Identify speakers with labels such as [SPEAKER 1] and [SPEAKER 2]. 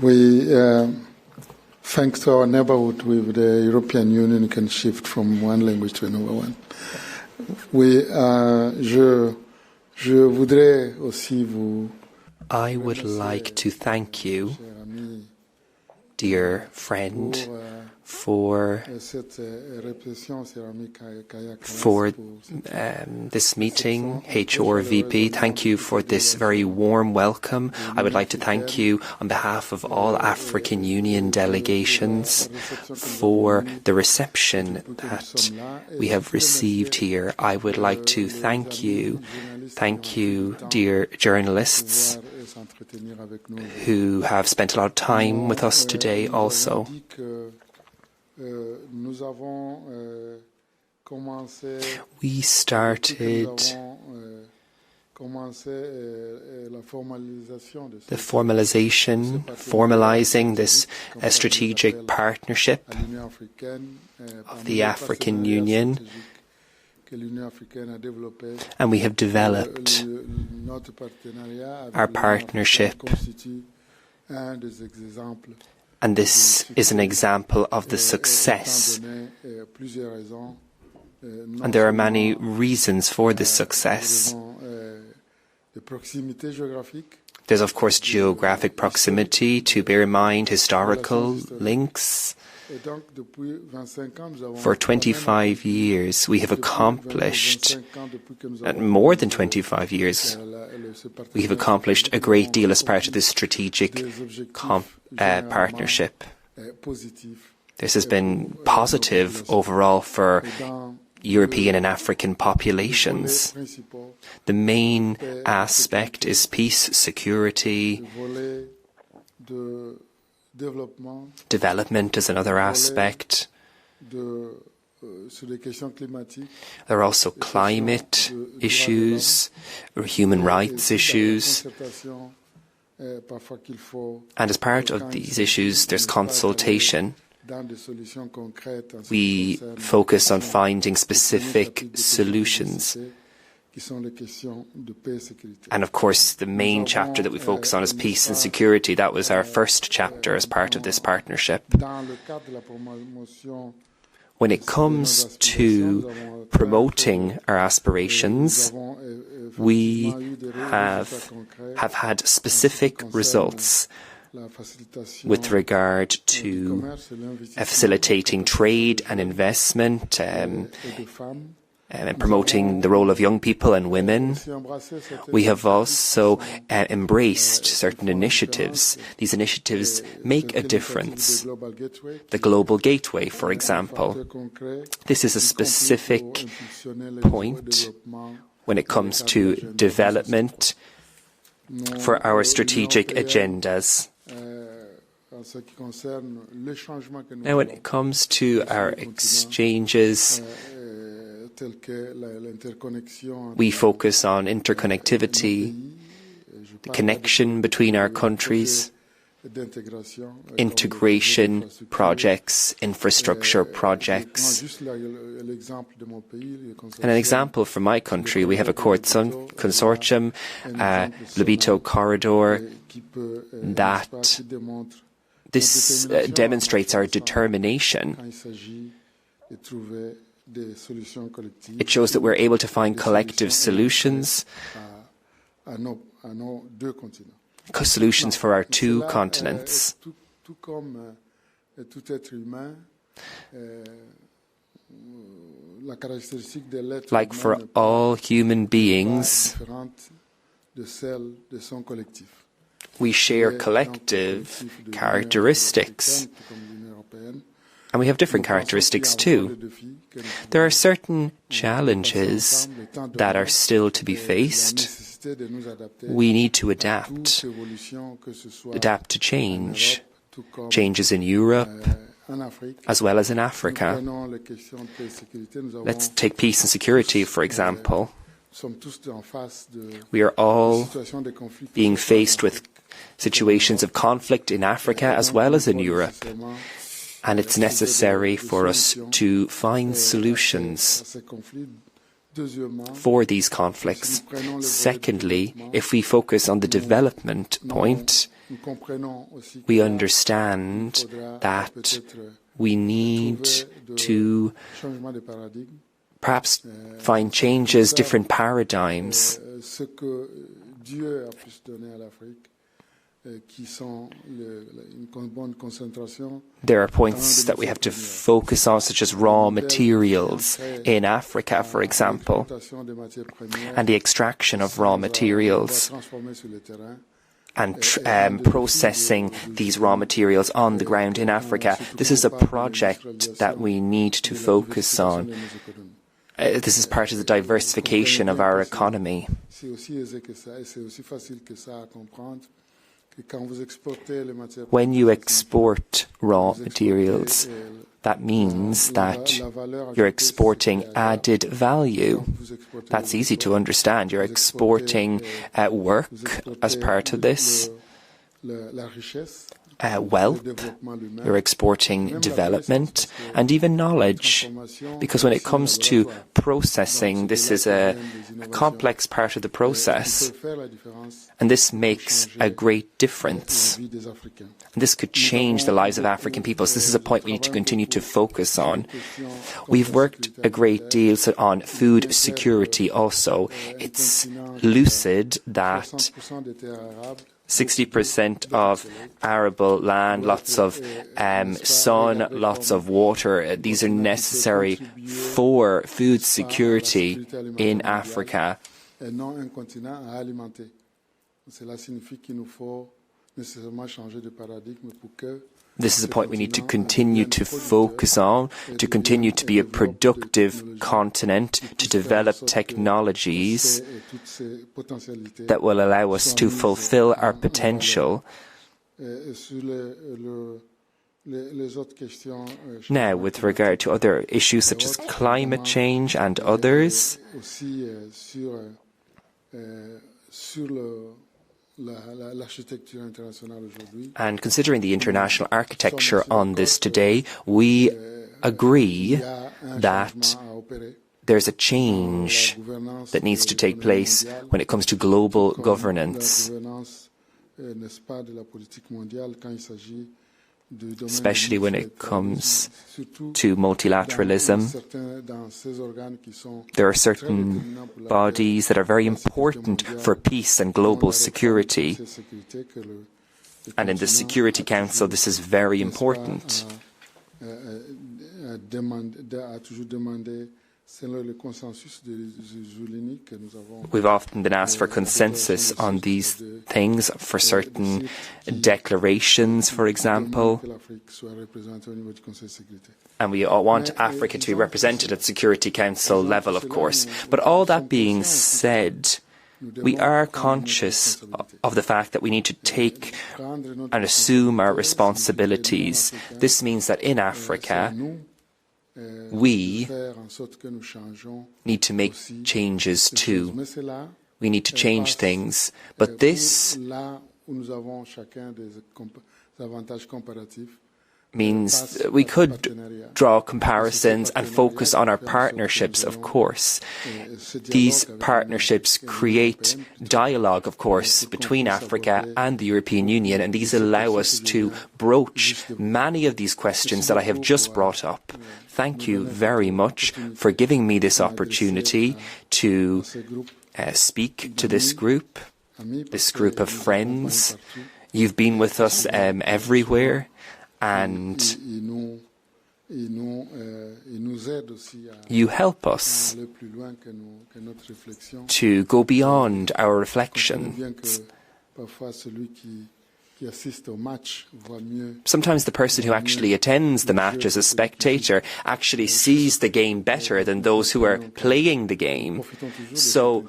[SPEAKER 1] We, thanks to our neighborhood with the European Union, can shift from one language to another one.
[SPEAKER 2] I would like to thank you, dear friend, for this meeting, HRVP. Thank you for this very warm welcome. I would like to thank you on behalf of all African Union delegations for the reception that we have received here. I would like to thank you, dear journalists, who have spent a lot of time with us today also. We started the formalizing this strategic partnership of the African Union, and we have developed our partnership, and this is an example of the success. And there are many reasons for this success. There's, of course, geographic proximity, to bear in mind historical links. For 25 years, we have accomplished, more than 25 years, we have accomplished a great deal as part of this strategic partnership. This has been positive overall for European and African populations. The main aspect is peace, security. Development is another aspect. There are also climate issues, or human rights issues. And as part of these issues, there's consultation. We focus on finding specific solutions. And of course, the main chapter that we focus on is peace and security. That was our first chapter as part of this partnership. When it comes to promoting our aspirations, we have had specific results with regard to facilitating trade and investment, and promoting the role of young people and women. We have also embraced certain initiatives. These initiatives make a difference. The Global Gateway, for example. This is a specific point when it comes to development for our strategic agendas. Now, when it comes to our exchanges, we focus on interconnectivity, the connection between our countries, integration projects, infrastructure projects. And an example from my country, we have a consortium, Lobito Corridor, that this demonstrates our determination. It shows that we're able to find collective solutions, solutions for our two continents. Like for all human beings, we share collective characteristics. And we have different characteristics too. There are certain challenges that are still to be faced. We need to adapt to change. Changes in Europe, as well as in Africa. Let's take peace and security, for example. We are all being faced with situations of conflict in Africa as well as in Europe. And it's necessary for us to find solutions for these conflicts. Secondly, if we focus on the development point, we understand that we need to perhaps find changes, different paradigms. There are points that we have to focus on, such as raw materials in Africa, for example, and the extraction of raw materials and processing these raw materials on the ground in Africa. This is a project that we need to focus on. This is part of the diversification of our economy. When you export raw materials, that means that you're exporting added value. That's easy to understand. You're exporting work as part of this, wealth, you're exporting development, and even knowledge. Because when it comes to processing, this is a complex part of the process, and this makes a great difference. And this could change the lives of African peoples. This is a point we need to continue to focus on. We've worked a great deal on food security also. It's lucid that 60% of arable land, lots of sun, lots of water. These are necessary for food security in Africa. This is a point we need to continue to focus on, to continue to be a productive continent, to develop technologies that will allow us to fulfill our potential. Now, with regard to other issues such as climate change and others, and considering the international architecture on this today, we agree that there's a change that needs to take place when it comes to global governance, especially when it comes to multilateralism. There are certain bodies that are very important for peace and global security. And in the Security Council, this is very important. We've often been asked for consensus on these things, for certain declarations, for example. And we all want Africa to be represented at Security Council level, of course. But all that being said, we are conscious of the fact that we need to take and assume our responsibilities. This means that in Africa, we need to make changes too. We need to change things. But this means we could draw comparisons and focus on our partnerships, of course. These partnerships create dialogue, of course, between Africa and the European Union, and these allow us to broach many of these questions that I have just brought up. Thank you very much for giving me this opportunity to speak to this group of friends. You've been with us everywhere. And you help us to go beyond our reflections. Sometimes the person who actually attends the match as a spectator actually sees the game better than those who are playing the game. So